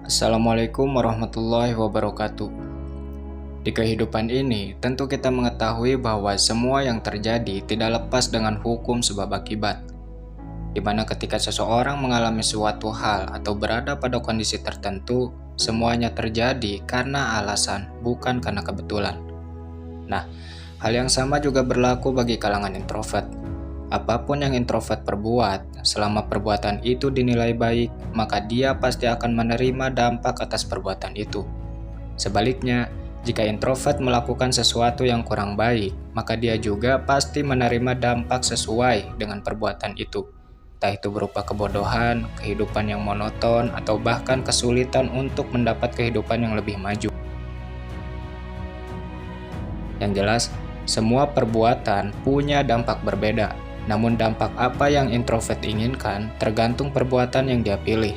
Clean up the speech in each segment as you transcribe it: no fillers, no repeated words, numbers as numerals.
Assalamualaikum warahmatullahi wabarakatuh. Di kehidupan ini, tentu kita mengetahui bahwa semua yang terjadi tidak lepas dengan hukum sebab akibat. Di mana ketika seseorang mengalami suatu hal atau berada pada kondisi tertentu, semuanya terjadi karena alasan, bukan karena kebetulan. Nah, hal yang sama juga berlaku bagi kalangan introvert. Apapun yang introvert perbuat, selama perbuatan itu dinilai baik, maka dia pasti akan menerima dampak atas perbuatan itu. Sebaliknya, jika introvert melakukan sesuatu yang kurang baik, maka dia juga pasti menerima dampak sesuai dengan perbuatan itu. Entah itu berupa kebodohan, kehidupan yang monoton, atau bahkan kesulitan untuk mendapat kehidupan yang lebih maju. Yang jelas, semua perbuatan punya dampak berbeda. Namun dampak apa yang introvert inginkan tergantung perbuatan yang dia pilih.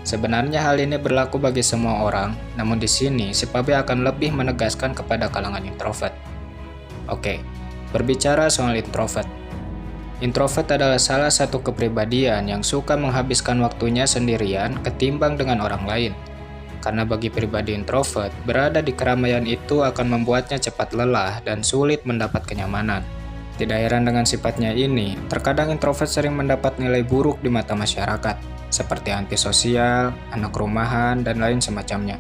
Sebenarnya hal ini berlaku bagi semua orang, namun di sini si Pabe akan lebih menegaskan kepada kalangan introvert. Oke, berbicara soal introvert. Introvert adalah salah satu kepribadian yang suka menghabiskan waktunya sendirian ketimbang dengan orang lain. Karena bagi pribadi introvert, berada di keramaian itu akan membuatnya cepat lelah dan sulit mendapat kenyamanan. Tidak heran dengan sifatnya ini, terkadang introvert sering mendapat nilai buruk di mata masyarakat, seperti antisosial, anak rumahan, dan lain semacamnya.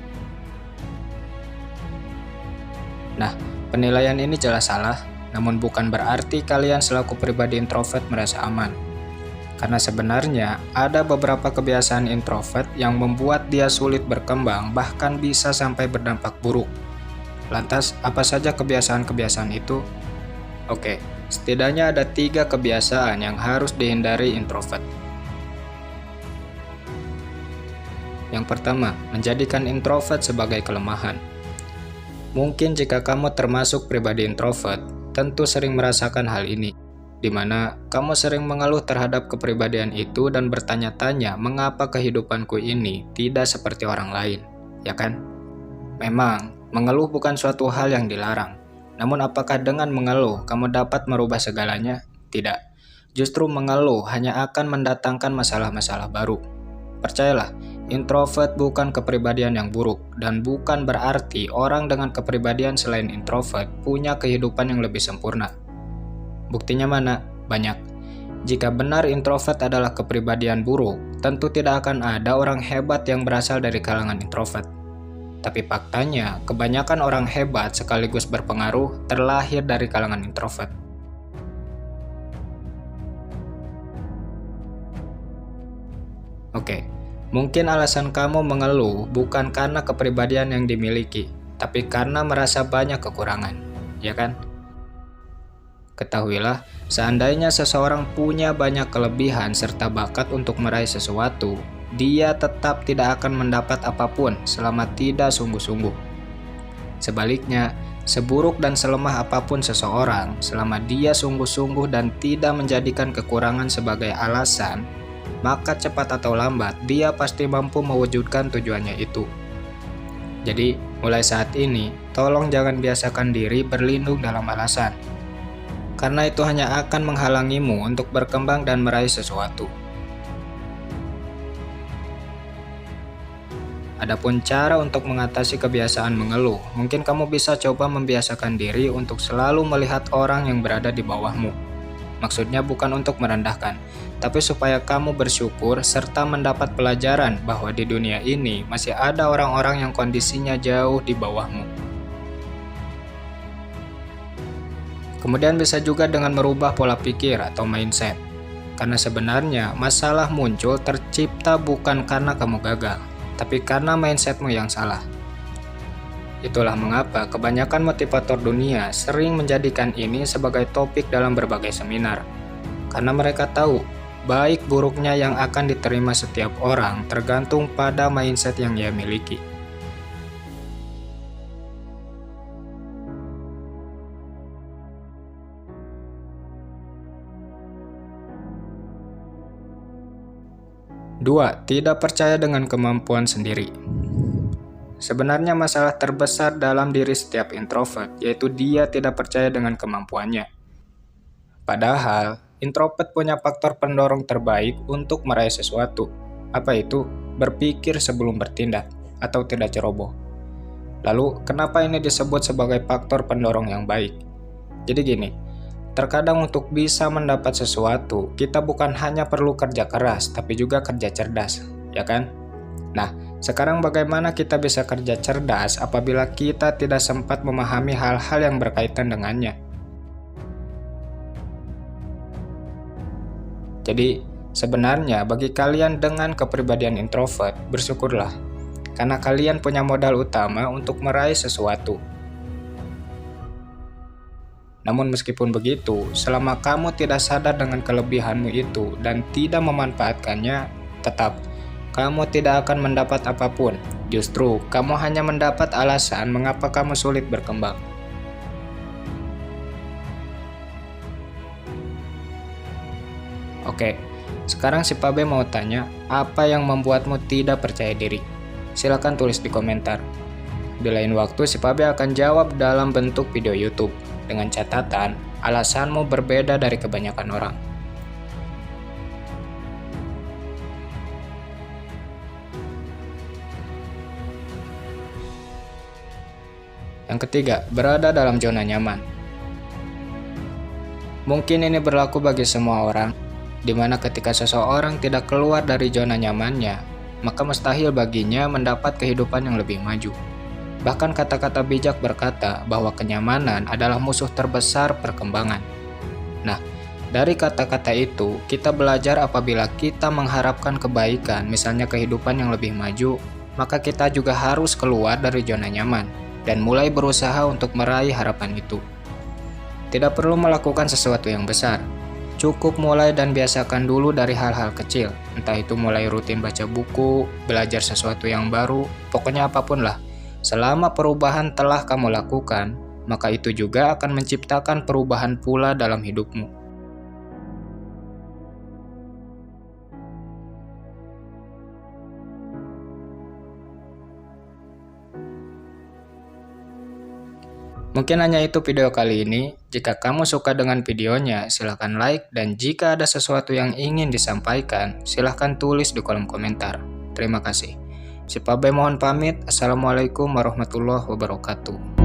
Nah, penilaian ini jelas salah, namun bukan berarti kalian selaku pribadi introvert merasa aman. Karena sebenarnya ada beberapa kebiasaan introvert yang membuat dia sulit berkembang, bahkan bisa sampai berdampak buruk. Lantas, apa saja kebiasaan-kebiasaan itu? Oke, setidaknya ada 3 kebiasaan yang harus dihindari introvert. Yang pertama, menjadikan introvert sebagai kelemahan. Mungkin jika kamu termasuk pribadi introvert, tentu sering merasakan hal ini, di mana kamu sering mengeluh terhadap kepribadian itu dan bertanya-tanya mengapa kehidupanku ini tidak seperti orang lain, ya kan? Memang, mengeluh bukan suatu hal yang dilarang. Namun apakah dengan mengeluh kamu dapat merubah segalanya? Tidak. Justru mengeluh hanya akan mendatangkan masalah-masalah baru. Percayalah, introvert bukan kepribadian yang buruk, dan bukan berarti orang dengan kepribadian selain introvert punya kehidupan yang lebih sempurna. Buktinya mana? Banyak. Jika benar introvert adalah kepribadian buruk, tentu tidak akan ada orang hebat yang berasal dari kalangan introvert. Tapi faktanya, kebanyakan orang hebat sekaligus berpengaruh terlahir dari kalangan introvert. Oke, mungkin alasan kamu mengeluh bukan karena kepribadian yang dimiliki, tapi karena merasa banyak kekurangan, ya kan? Ketahuilah, seandainya seseorang punya banyak kelebihan serta bakat untuk meraih sesuatu, dia tetap tidak akan mendapat apapun selama tidak sungguh-sungguh. Sebaliknya, seburuk dan selemah apapun seseorang, selama dia sungguh-sungguh dan tidak menjadikan kekurangan sebagai alasan, maka cepat atau lambat dia pasti mampu mewujudkan tujuannya itu. Jadi, mulai saat ini, tolong jangan biasakan diri berlindung dalam alasan. Karena itu hanya akan menghalangimu untuk berkembang dan meraih sesuatu. Adapun cara untuk mengatasi kebiasaan mengeluh, mungkin kamu bisa coba membiasakan diri untuk selalu melihat orang yang berada di bawahmu. Maksudnya bukan untuk merendahkan, tapi supaya kamu bersyukur serta mendapat pelajaran bahwa di dunia ini masih ada orang-orang yang kondisinya jauh di bawahmu. Kemudian bisa juga dengan merubah pola pikir atau mindset. Karena sebenarnya masalah muncul tercipta bukan karena kamu gagal, tapi karena mindsetmu yang salah. Itulah mengapa kebanyakan motivator dunia sering menjadikan ini sebagai topik dalam berbagai seminar. Karena mereka tahu, baik buruknya yang akan diterima setiap orang tergantung pada mindset yang ia miliki. Dua, tidak percaya dengan kemampuan sendiri. Sebenarnya masalah terbesar dalam diri setiap introvert, yaitu dia tidak percaya dengan kemampuannya. Padahal, introvert punya faktor pendorong terbaik untuk meraih sesuatu, Apa itu? Berpikir sebelum bertindak atau tidak ceroboh. Lalu, kenapa ini disebut sebagai faktor pendorong yang baik? Jadi gini, terkadang untuk bisa mendapat sesuatu, kita bukan hanya perlu kerja keras, tapi juga kerja cerdas, ya kan? Nah, sekarang bagaimana kita bisa kerja cerdas apabila kita tidak sempat memahami hal-hal yang berkaitan dengannya? Jadi, sebenarnya bagi kalian dengan kepribadian introvert, bersyukurlah, karena kalian punya modal utama untuk meraih sesuatu. Namun meskipun begitu, selama kamu tidak sadar dengan kelebihanmu itu dan tidak memanfaatkannya, tetap kamu tidak akan mendapat apapun. Justru, kamu hanya mendapat alasan mengapa kamu sulit berkembang. Oke, sekarang si Pabe mau tanya, apa yang membuatmu tidak percaya diri? Silahkan tulis di komentar. Di lain waktu, si Pabe akan jawab dalam bentuk video YouTube, dengan catatan, alasanmu berbeda dari kebanyakan orang. Yang ketiga, berada dalam zona nyaman. Mungkin ini berlaku bagi semua orang, di mana ketika seseorang tidak keluar dari zona nyamannya, maka mustahil baginya mendapat kehidupan yang lebih maju. Bahkan kata-kata bijak berkata bahwa kenyamanan adalah musuh terbesar perkembangan. Nah, dari kata-kata itu, kita belajar apabila kita mengharapkan kebaikan, misalnya kehidupan yang lebih maju, maka kita juga harus keluar dari zona nyaman dan mulai berusaha untuk meraih harapan itu. Tidak perlu melakukan sesuatu yang besar. Cukup mulai dan biasakan dulu dari hal-hal kecil, entah itu mulai rutin baca buku, belajar sesuatu yang baru, pokoknya apapun lah. Selama perubahan telah kamu lakukan, maka itu juga akan menciptakan perubahan pula dalam hidupmu. Mungkin hanya itu video kali ini. Jika kamu suka dengan videonya, silahkan like, dan jika ada sesuatu yang ingin disampaikan, silahkan tulis di kolom komentar. Terima kasih. Si Pabe mohon pamit. Assalamualaikum warahmatullahi wabarakatuh.